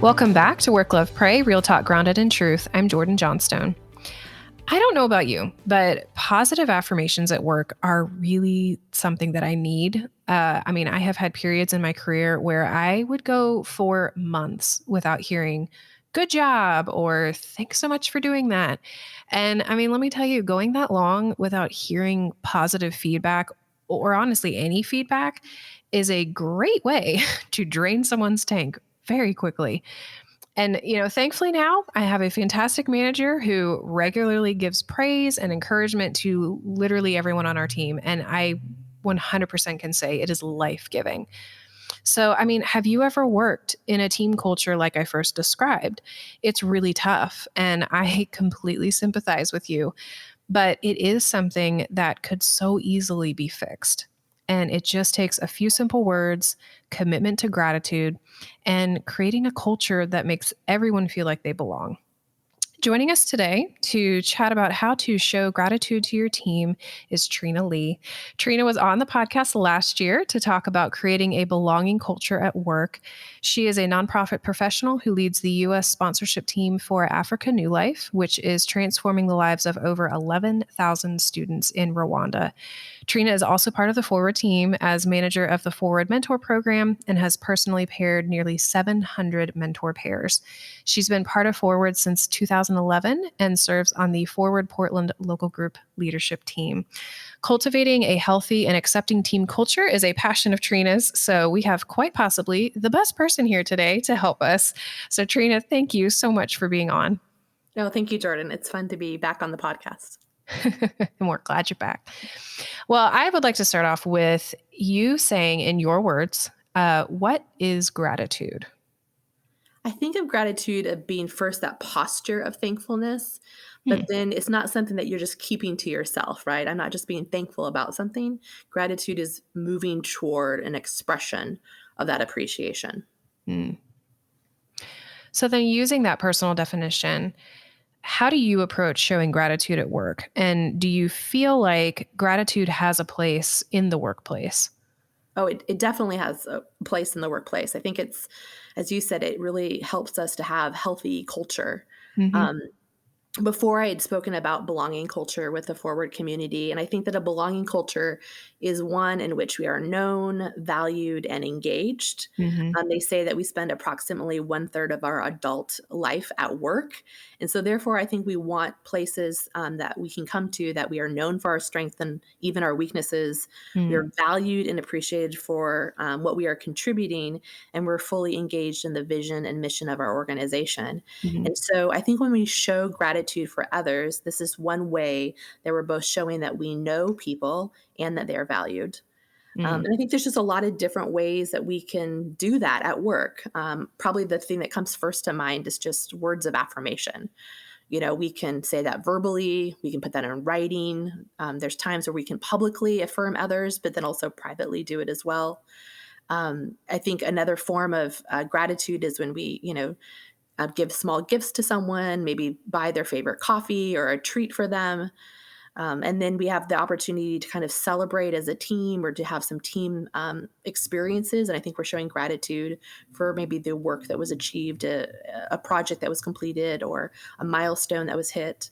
Welcome back to Work, Love, Pray, Real Talk Grounded in Truth. I'm Jordan Johnstone. I don't know about you, but positive affirmations at work are really something that I need. I have had periods in my career where I would go for months without hearing good job or thanks so much for doing that. And let me tell you, going that long without hearing positive feedback or honestly any feedback is a great way to drain someone's tank very quickly. And, thankfully now I have a fantastic manager who regularly gives praise and encouragement to literally everyone on our team. And I 100% can say it is life giving. So, have you ever worked in a team culture like I first described? It's really tough, and I completely sympathize with you, but it is something that could so easily be fixed. And it just takes a few simple words, commitment to gratitude, and creating a culture that makes everyone feel like they belong. Joining us today to chat about how to show gratitude to your team is Trina Lee. Trina was on the podcast last year to talk about creating a belonging culture at work. She is a nonprofit professional who leads the U.S. sponsorship team for Africa New Life, which is transforming the lives of over 11,000 students in Rwanda. Trina is also part of the Forward team as manager of the Forward Mentor Program and has personally paired nearly 700 mentor pairs. She's been part of Forward since 2011 and serves on the Forward Portland local group leadership team. Cultivating a healthy and accepting team culture is a passion of Trina's, so we have quite possibly the best person here today to help us. So Trina, thank you so much for being on. No, thank you, Jordan. It's fun to be back on the podcast. And we're glad you're back. Well, I would like to start off with you saying in your words, what is gratitude? I think of gratitude of being first that posture of thankfulness, but then it's not something that you're just keeping to yourself, right? I'm not just being thankful about something. Gratitude is moving toward an expression of that appreciation. So then using that personal definition, how do you approach showing gratitude at work? And do you feel like gratitude has a place in the workplace? Oh, it definitely has a place in the workplace. I think it's, as you said, it really helps us to have healthy culture. Mm-hmm. Before I had spoken about belonging culture with the Forward community, and I think that a belonging culture is one in which we are known, valued, and engaged. Mm-hmm. They say that we spend approximately 1/3 of our adult life at work. And so therefore, I think we want places that we can come to that we are known for our strengths and even our weaknesses. We are valued and appreciated for what we are contributing, and we're fully engaged in the vision and mission of our organization. Mm-hmm. And so I think when we show gratitude for others, this is one way that we're both showing that we know people and that they're valued. And I think there's just a lot of different ways that we can do that at work. Probably the thing that comes first to mind is just words of affirmation. We can say that verbally, we can put that in writing. There's times where we can publicly affirm others, but then also privately do it as well. I think another form of gratitude is when we, give small gifts to someone, maybe buy their favorite coffee or a treat for them. And then we have the opportunity to kind of celebrate as a team or to have some team experiences. And I think we're showing gratitude for maybe the work that was achieved, a project that was completed, or a milestone that was hit.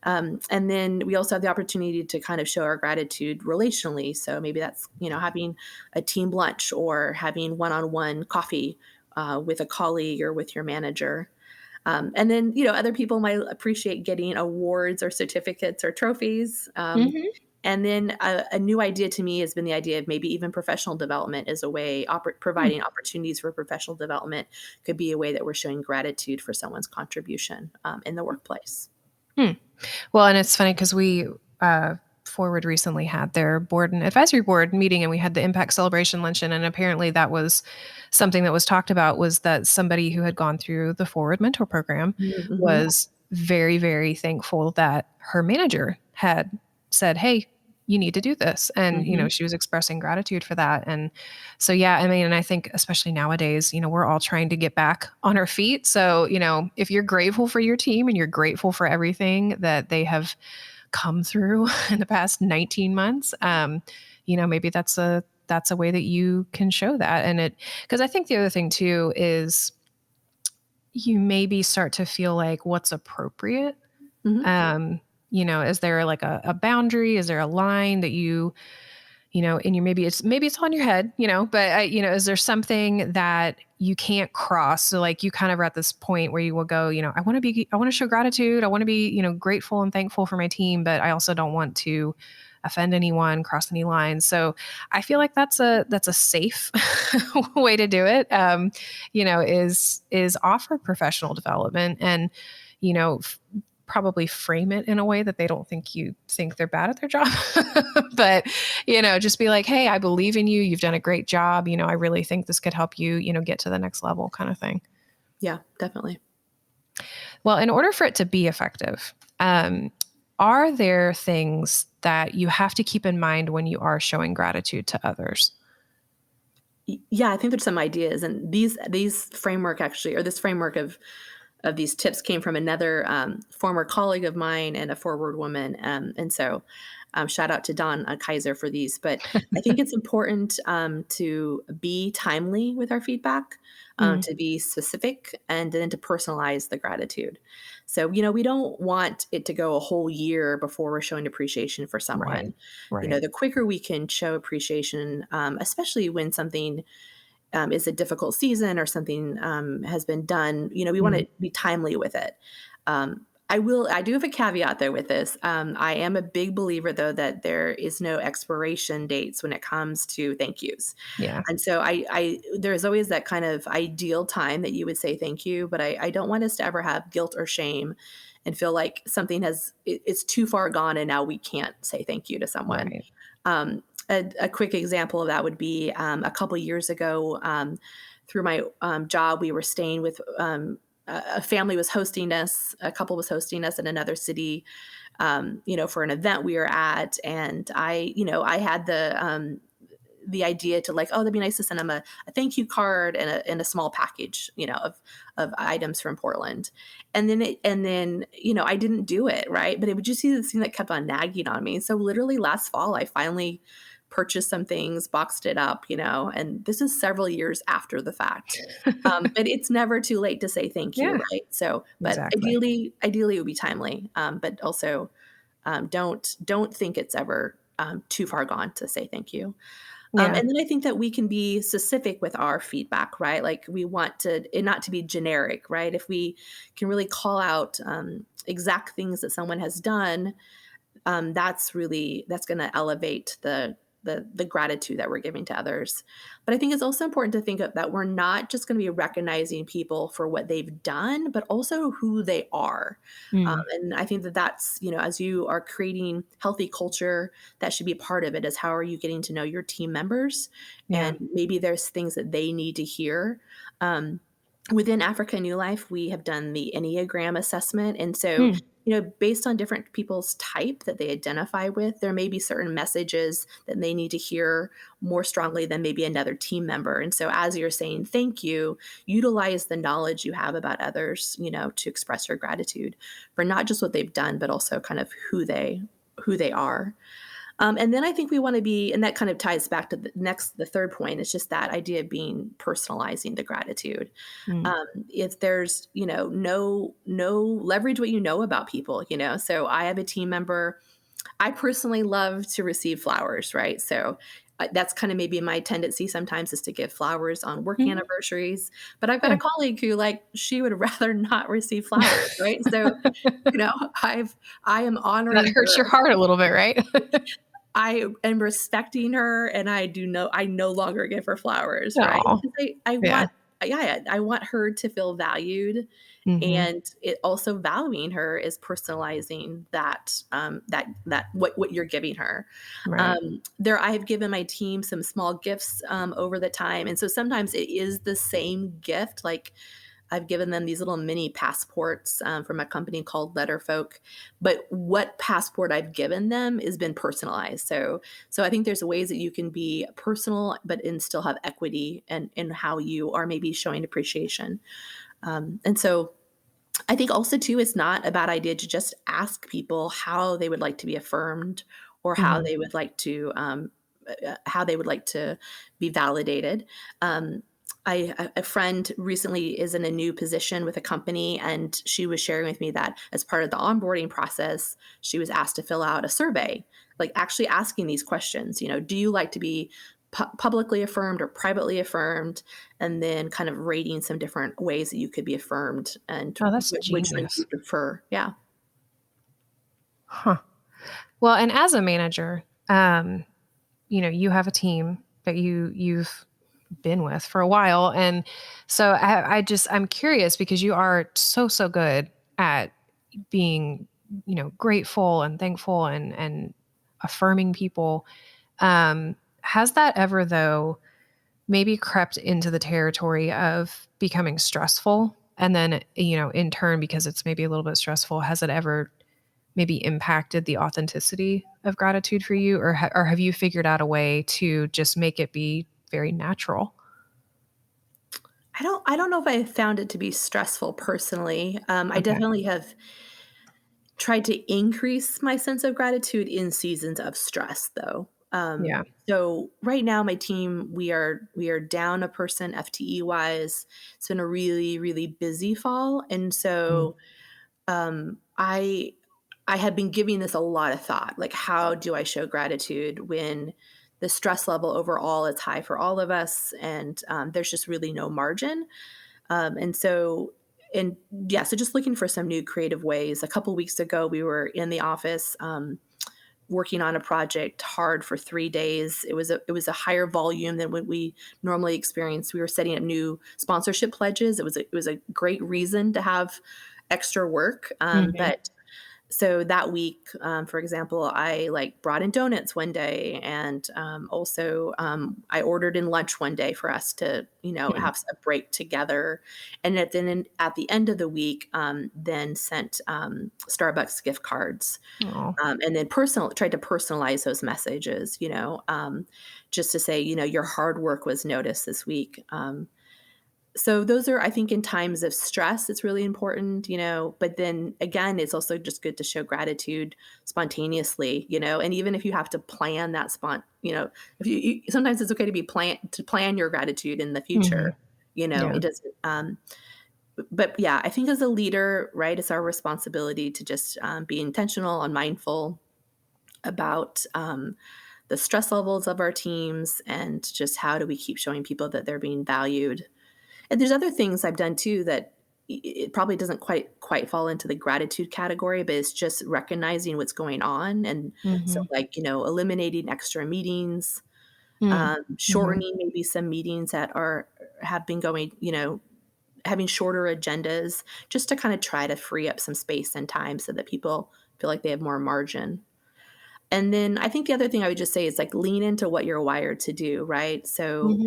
And then we also have the opportunity to kind of show our gratitude relationally. So maybe that's, having a team lunch or having one-on-one coffee with a colleague or with your manager. And then, other people might appreciate getting awards or certificates or trophies. And then a new idea to me has been the idea of maybe even professional development as a way, providing opportunities for professional development could be a way that we're showing gratitude for someone's contribution in the workplace. Well, and it's funny because we Forward recently had their board and advisory board meeting, and we had the impact celebration luncheon. And apparently that was something that was talked about, was that somebody who had gone through the Forward Mentor Program was very, very thankful that her manager had said, hey, you need to do this. And, she was expressing gratitude for that. And so, yeah, and I think especially nowadays, we're all trying to get back on our feet. So, if you're grateful for your team and you're grateful for everything that they have come through in the past 19 months, maybe that's a way that you can show that. And because I think the other thing too is you maybe start to feel like what's appropriate. Mhm. Is there like a boundary? Is there a line that and you maybe it's on your head, but is there something that you can't cross? So like you kind of are at this point where you will go, I want to show gratitude. I want to be, grateful and thankful for my team, but I also don't want to offend anyone, cross any lines. So I feel like that's a safe way to do it. Is offer professional development and, you know, f- probably frame it in a way that they don't think you think they're bad at their job. But, just be like, hey, I believe in you. You've done a great job. I really think this could help you, get to the next level kind of thing. Yeah, definitely. Well, in order for it to be effective, are there things that you have to keep in mind when you are showing gratitude to others? Yeah, I think there's some ideas, and these framework actually, or this framework of these tips came from another former colleague of mine and a forward woman. And so shout out to Don Kaiser for these. But I think it's important to be timely with our feedback, Mm, to be specific, and then to personalize the gratitude. So, we don't want it to go a whole year before we're showing appreciation for right. someone. Right. The quicker we can show appreciation, especially when something is a difficult season or something has been done, we want Mm, to be timely with it. I do have a caveat though with this. I am a big believer though that there is no expiration dates when it comes to thank yous. yeah. And so there's always that kind of ideal time that you would say thank you, but I don't want us to ever have guilt or shame and feel like something it's too far gone and now we can't say thank you to someone. Right. A quick example of that would be a couple years ago through my job, we were staying with a family was hosting us, a couple was hosting us in another city, for an event we were at. And I had the idea to like, oh, that'd be nice to send them a thank you card and a small package, of items from Portland. And then I didn't do it. Right. But it would just be this thing that kept on nagging on me. So literally last fall, I finally purchased some things, boxed it up, and this is several years after the fact. But it's never too late to say thank you. Yeah, Right. So, but exactly. ideally it would be timely. But also don't think it's ever too far gone to say thank you. Yeah. And then I think that we can be specific with our feedback, right? Like we want it not to be generic, right? If we can really call out exact things that someone has done, that's going to elevate the gratitude that we're giving to others. But I think it's also important to think of that we're not just going to be recognizing people for what they've done, but also who they are. Mm, And I think that that's, as you are creating healthy culture, that should be a part of it is how are you getting to know your team members? yeah. And maybe there's things that they need to hear. Within Africa New Life, we have done the Enneagram assessment. And so, Mm, based on different people's type that they identify with, there may be certain messages that they need to hear more strongly than maybe another team member. And so, as you're saying thank you, utilize the knowledge you have about others, to express your gratitude for not just what they've done, but also kind of who they are. And then I think we want to be, and that kind of ties back to the third point. It's just that idea of being personalizing the gratitude. mm, If there's, no leverage what you know about people, So I have a team member. I personally love to receive flowers, right? So that's kind of maybe my tendency sometimes is to give flowers on work mhm, anniversaries. But I've got yeah. a colleague who she would rather not receive flowers, right? So, you know, I've I am That honoring hurts her. your heart a little bit, right? I am respecting her, and I no longer give her flowers, right? Oh, Because I yeah. want yeah, I want her to feel valued, Mhm. and it also valuing her is personalizing that what you're giving her. Right. There I have given my team some small gifts, over the time, and so sometimes it is the same gift, like I've given them these little mini passports from a company called Letterfolk. But what passport I've given them has been personalized. So I think there's ways that you can be personal, but and still have equity in how you are maybe showing appreciation. And so I think also too, it's not a bad idea to just ask people how they would like to be affirmed or Mhm. how they would like to be validated. a friend recently is in a new position with a company, and she was sharing with me that as part of the onboarding process, she was asked to fill out a survey, like actually asking these questions. Do you like to be publicly affirmed or privately affirmed? And then kind of rating some different ways that you could be affirmed and Oh, that's which one you genius. prefer. Yeah. Huh. Well, and as a manager, you have a team that you've been with for a while. And so I'm curious because you are so good at being, grateful and thankful and affirming people. Has that ever though maybe crept into the territory of becoming stressful? And then, in turn, because it's maybe a little bit stressful, has it ever maybe impacted the authenticity of gratitude for you? Or have you figured out a way to just make it be very natural? I don't know if I found it to be stressful personally. I Okay. definitely have tried to increase my sense of gratitude in seasons of stress, though. Yeah. So right now, my team, we are down a person FTE wise. It's been a really really busy fall, and Mm. so I have been giving this a lot of thought. Like, how do I show gratitude when the stress level overall is high for all of us, and there's just really no margin. And so, and yeah, so just looking for some new creative ways. A couple weeks ago, we were in the office working on a project hard for 3 days. It was a higher volume than what we normally experience. We were setting up new sponsorship pledges. It was a great reason to have extra work, Mhm. but so that week, for example, I like brought in donuts one day, and also I ordered in lunch one day for us to, Mm. have a break together. And at the end of the week, then sent Starbucks gift cards, Aw. and then tried to personalize those messages, just to say, your hard work was noticed this week. So those are, I think, in times of stress, it's really important, but then again, it's also just good to show gratitude spontaneously, and even if you have to plan that if sometimes it's okay to plan your gratitude in the future, Mhm. Yeah. it doesn't, but yeah, I think as a leader, right, it's our responsibility to just be intentional and mindful about, the stress levels of our teams, and just how do we keep showing people that they're being valued. And there's other things I've done too that it probably doesn't quite fall into the gratitude category, but it's just recognizing what's going on. And so, Mhm. like, eliminating extra meetings, Mm. Mhm. shortening maybe some meetings that have been going, having shorter agendas, just to kind of try to free up some space and time so that people feel like they have more margin. And then I think the other thing I would just say is like lean into what you're wired to do, right? So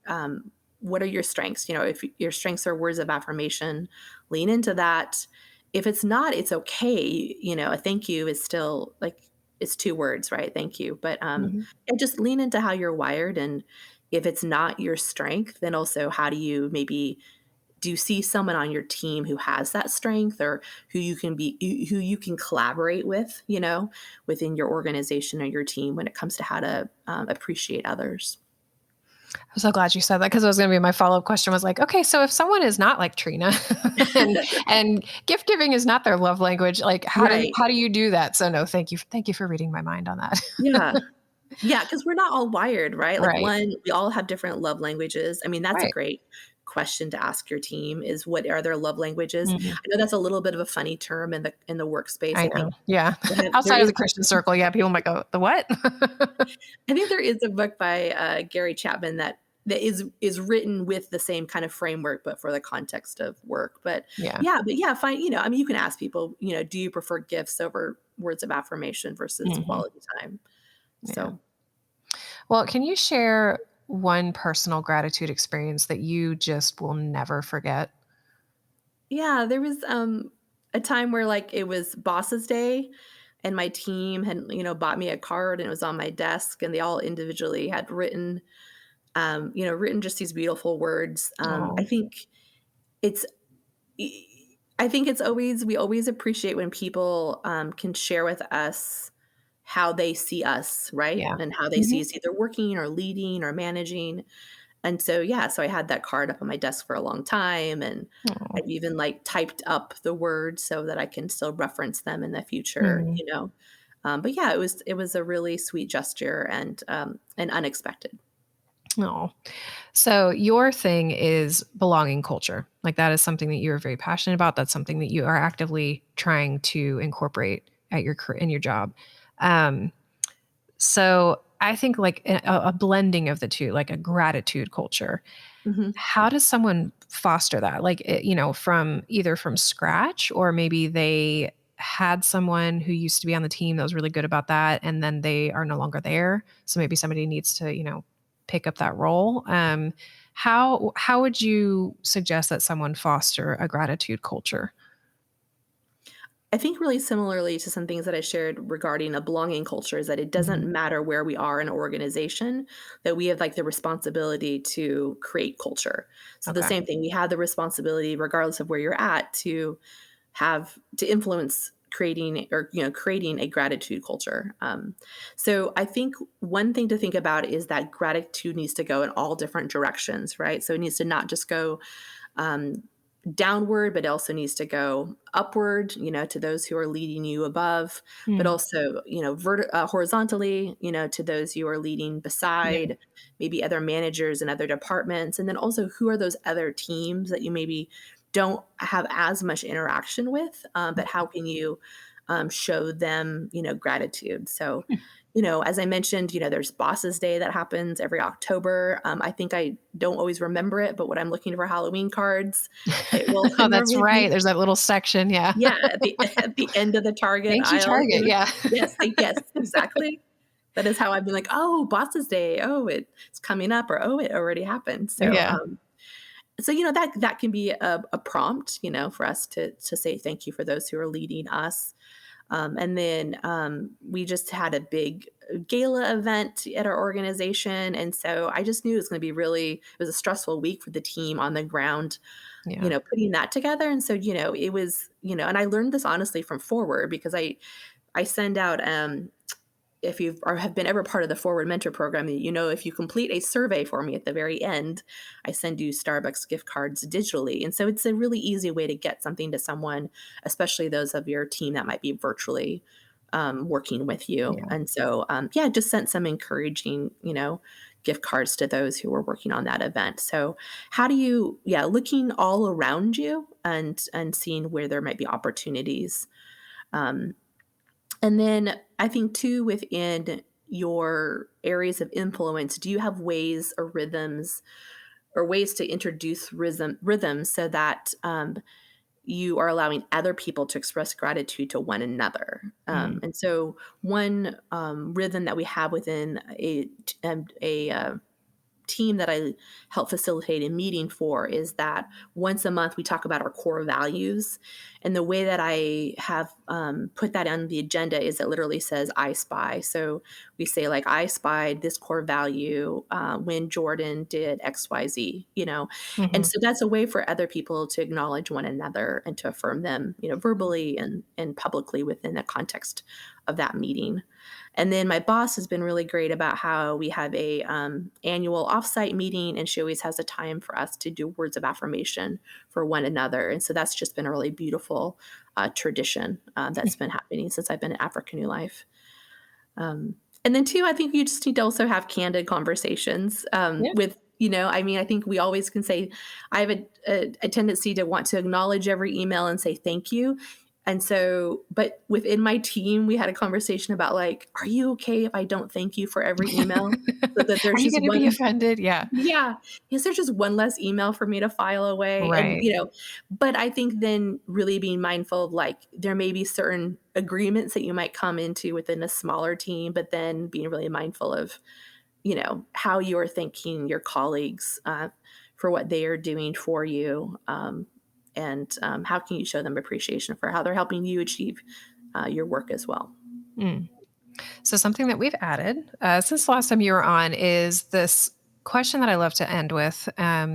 Mhm. what are your strengths? If your strengths are words of affirmation, lean into that. If it's not, it's okay. A thank you is still like, it's two words, right? Thank you. But Mhm. and just lean into how you're wired. And if it's not your strength, then also how do you see someone on your team who has that strength, or who you can collaborate with, within your organization or your team when it comes to how to appreciate others. I'm so glad you said that because it was going to be my follow-up question was like, okay, so if someone is not like Trina and gift giving is not their love language, like Right. how do you do that? So no, thank you. Thank you for reading my mind on that. Yeah. Yeah, because 'cause we're not all wired, right? Like, Right. one, we all have different love languages. I mean, that's a Right. great question to ask your team, is what are their love languages? Mhm. I know that's a little bit of a funny term in the workspace. I I know. think Yeah. there Outside of is the Christian circle, yeah, people might go, "The what?" I think there is a book by, Gary Chapman that is written with the same kind of framework, but for the context of work. Yeah. But yeah, fine, I mean, you can ask people, do you prefer gifts over words of affirmation versus Mhm. quality time? Yeah. So Well, can you share one personal gratitude experience that you just will never forget? yeah, there was, a time where, like, it was Boss's Day, and my team had, bought me a card, and it was on my desk, and they all individually had written just these beautiful words. Oh, It's I think it's always we always appreciate when people, can share with us how they see us, right? yeah. And how they see Mhm. us either working or leading or managing. And so, yeah, so I had that card up on my desk for a long time, and Oh. I've even like typed up the words so that I can still reference them in the future, Mm. you know. But yeah, it was a really sweet gesture and unexpected. Oh. So your thing is belonging culture. Like that is something that you're very passionate about. That's something that you are actively trying to incorporate at in your job. Um, so I think like a blending of the two, like a gratitude culture. Mhm. How does someone foster that? Like, from either from scratch, or maybe they had someone who used to be on the team that was really good about that, and then they are no longer there. So maybe somebody needs to, pick up that role. How would you suggest that someone foster a gratitude culture? I think really similarly to some things that I shared regarding a belonging culture is that it doesn't Mhm. matter where we are in an organization, that we have like the responsibility to create culture. So the Okay. same thing, we have the responsibility, regardless of where you're at, to influence creating a gratitude culture. So I think one thing to think about is that gratitude needs to go in all different directions, right? So it needs to not just go um, downward, but it also needs to go upward, to those who are leading you above, but Mm. also, horizontally, to those you are leading Yeah. beside, maybe other managers and other departments. And then also, who are those other teams that you maybe don't have as much interaction with, but how can you show them, gratitude? So, as I mentioned, there's Bosses Day that happens every October. I think I don't always remember it, but when I'm looking for Halloween cards, it will Oh, that's normally right. be, There's that little section. Yeah. yeah, at the end of the Target Thank you, aisle. Target. Yeah. Yes, yes, exactly. That is how I've been like, oh, Bosses Day. Oh, it's coming up, or oh, it already happened. So, Yeah. that can be a prompt, for us to say thank you for those who are leading us. And then we just had a big gala event at our organization. And so I just knew it was a stressful week for the team on the ground, Yeah. putting that together. And so, it was, and I learned this honestly from Forward because I send out if you've or have been ever part of the Forward Mentor program, if you complete a survey for me at the very end, I send you Starbucks gift cards digitally. And so it's a really easy way to get something to someone, especially those of your team that might be virtually working with you. Yeah. And so, yeah, just sent some encouraging, gift cards to those who were working on that event. So, how do you, yeah, looking all around you and seeing where there might be opportunities. Um, and then I think too, within your areas of influence, do you have ways or rhythms or ways to introduce rhythms so that you are allowing other people to express gratitude to one another? Mm. And so, one rhythm that we have within a team that I help facilitate a meeting for is that once a month we talk about our core values. And the way that I have put that on the agenda is it literally says I spy. So we say, like, I spied this core value when Jordan did XYZ, And Mhm. so that's a way for other people to acknowledge one another and to affirm them, verbally and publicly within the context of that meeting. And then my boss has been really great about how we have a annual offsite meeting, and she always has a time for us to do words of affirmation for one another. And so that's just been a really beautiful tradition that's been happening since I've been in Africa New Life. And then two, I think you just need to also have candid conversations Yeah. with, I mean, I think we always can say, I have a tendency to want to acknowledge every email and say thank you. And so, but within my team, we had a conversation about, like, are you okay if I don't thank you for every email? So that Are there's you just gonna be one, offended? Yeah. yeah. Is there just one less email for me to file away? And, Right. but I think then really being mindful of, like, there may be certain agreements that you might come into within a smaller team, but then being really mindful of, how you're thanking your colleagues for what they are doing for you. And how can you show them appreciation for how they're helping you achieve your work as well? Mm. So something that we've added since the last time you were on is this question that I love to end with,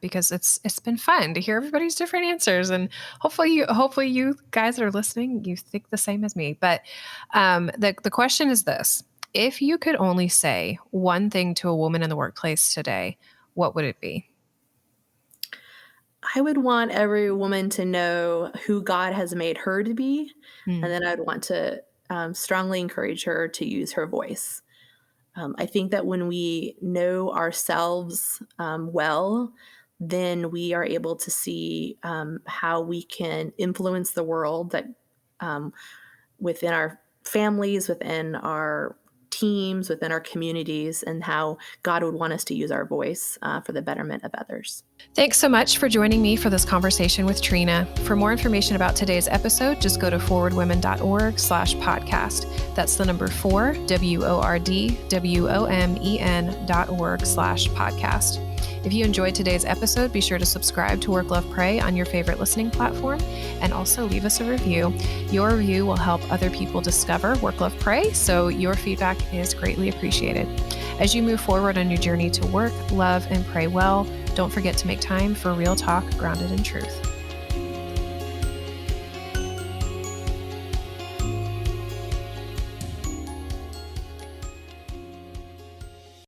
because it's been fun to hear everybody's different answers, and hopefully you guys that are listening, you think the same as me. But the question is this: if you could only say one thing to a woman in the workplace today, what would it be? I would want every woman to know who God has made her to be. And Mm. then I'd want to strongly encourage her to use her voice. I think that when we know ourselves well, then we are able to see how we can influence the world that um, within our families, within our teams, within our communities, and how God would want us to use our voice for the betterment of others. Thanks so much for joining me for this conversation with Trina. For more information about today's episode, just go to forwardwomen.org/podcast. That's the number 4, WORDWOMEN.org/podcast. If you enjoyed today's episode, be sure to subscribe to Work, Love, Pray on your favorite listening platform, and also leave us a review. Your review will help other people discover Work, Love, Pray, so your feedback is greatly appreciated. As you move forward on your journey to work, love, and pray well, don't forget to make time for real talk grounded in truth.